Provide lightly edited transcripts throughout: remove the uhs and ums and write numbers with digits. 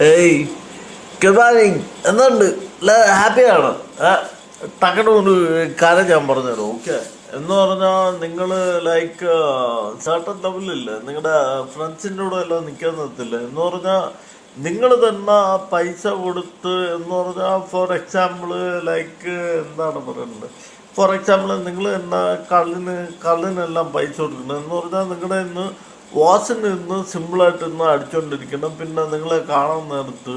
ഏയ് good morning എന്തുണ്ട് ഹാപ്പിയാണ് ടക്കട്ട് കൊണ്ട് കാര്യം ഞാൻ പറഞ്ഞുതരാം. ഓക്കെ എന്ന് പറഞ്ഞാൽ നിങ്ങൾ ലൈക്ക് സർട്ടൺ ലെവലില്ലേ, നിങ്ങളുടെ ഫ്രണ്ട്സിൻ്റെ കൂടെ എല്ലാം നിൽക്കാൻ നിർത്തില്ല എന്ന് പറഞ്ഞാൽ നിങ്ങൾ തന്നെ പൈസ കൊടുത്ത് എന്ന് പറഞ്ഞാൽ ഫോർ എക്സാമ്പിൾ ലൈക്ക് എന്താണ് പറയുന്നത്, ഫോർ എക്സാമ്പിൾ നിങ്ങൾ തന്നെ കള്ളിനെല്ലാം പൈസ കൊടുക്കണം എന്ന് പറഞ്ഞാൽ നിങ്ങളുടെ ഇന്ന് വാസിന് ഇന്ന് സിമ്പിളായിട്ട് ഇന്ന് അടിച്ചുകൊണ്ടിരിക്കണം. പിന്നെ നിങ്ങളെ കാണാൻ നേരത്ത്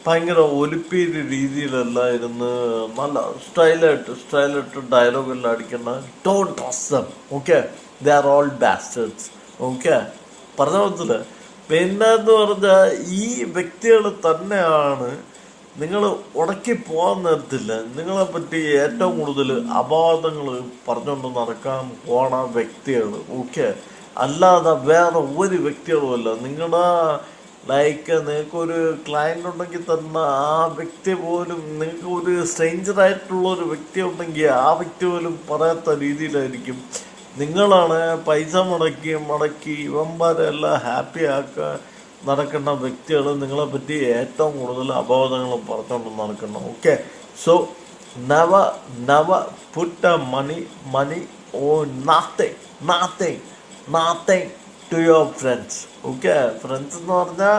ഭയങ്കര ഒലിപ്പീര് രീതിയിലല്ല ഇരുന്ന് നല്ല സ്റ്റൈലായിട്ട് ഡയലോഗെല്ലാം അടിക്കുന്ന don't trust dum. Okay, they are all busters. Okay, പറഞ്ഞ മനസ്സില്ല. പിന്നെ എന്ന് പറഞ്ഞാൽ ഈ വ്യക്തികൾ തന്നെയാണ് നിങ്ങൾ ഉടക്കി പോകാൻ നേരത്തില്ല നിങ്ങളെ പറ്റി ഏറ്റവും കൂടുതൽ അപവാദങ്ങൾ പറഞ്ഞുകൊണ്ട് നടക്കാൻ പോണ വ്യക്തികൾ. ഓക്കെ, അല്ലാതെ വേറെ ഒരു വ്യക്തികളുമല്ല. നിങ്ങളുടെ ലൈക്ക് നിങ്ങൾക്കൊരു ക്ലയൻ്റ് ഉണ്ടെങ്കിൽ തന്നെ ആ വ്യക്തി പോലും, നിങ്ങൾക്ക് ഒരു സ്ട്രേഞ്ചർ ആയിട്ടുള്ള ഒരു വ്യക്തി ഉണ്ടെങ്കിൽ ആ വ്യക്തി പോലും പറയാത്ത രീതിയിലായിരിക്കും. നിങ്ങളാണ് പൈസ മുടക്കി ഇവന്മാരെ എല്ലാം ഹാപ്പി ആക്കാൻ നടക്കുന്ന വ്യക്തികൾ നിങ്ങളെ പറ്റി ഏറ്റവും കൂടുതൽ അപവാദങ്ങൾ പറഞ്ഞുകൊണ്ട് നടക്കണം. Okay, so never put money owe nothing to your friends. Okay, friends എന്ന് പറഞ്ഞാൽ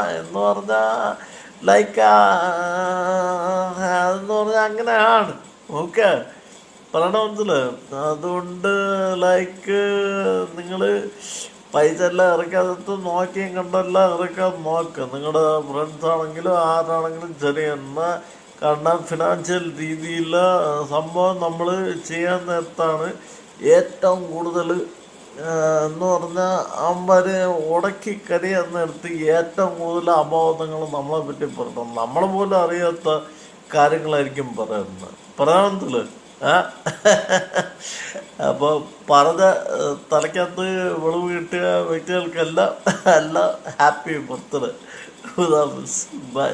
ലൈക്ക് എന്ന് പറഞ്ഞാൽ അങ്ങനെയാണ്. ഓക്കെ, പറയണ മനസ്സിലായോ? അതുകൊണ്ട് ലൈക്ക് നിങ്ങൾ പൈസ എല്ലാം ഇറക്കാത്ത നോക്കിയും കണ്ടെല്ലാം ഇറക്കാൻ നോക്കുക. നിങ്ങളുടെ ഫ്രണ്ട്സ് ആണെങ്കിലും ആരാണെങ്കിലും ശരി. എന്നാൽ കാരണം ഫിനാൻഷ്യൽ രീതിയിൽ സംഭവം നമ്മൾ ചെയ്യാൻ നേരത്താണ് ഏറ്റവും കൂടുതൽ എന്ന് പറഞ്ഞാൽ അവന്മാർ ഉടക്കി കരിയാൻ നേരത്ത് ഏറ്റവും കൂടുതൽ അപവാദങ്ങൾ നമ്മളെ പറ്റി പറയണം. നമ്മൾ പോലും അറിയാത്ത കാര്യങ്ങളായിരിക്കും പറയുന്നത്. പറയാമെന്നില്ല. അപ്പോൾ പറഞ്ഞ തലയ്ക്കകത്ത് വെളിവ് കിട്ടിയ വ്യക്തികൾക്കെല്ലാം എല്ലാം ഹാപ്പി ബർത്ത്ഡേ. ബൈ.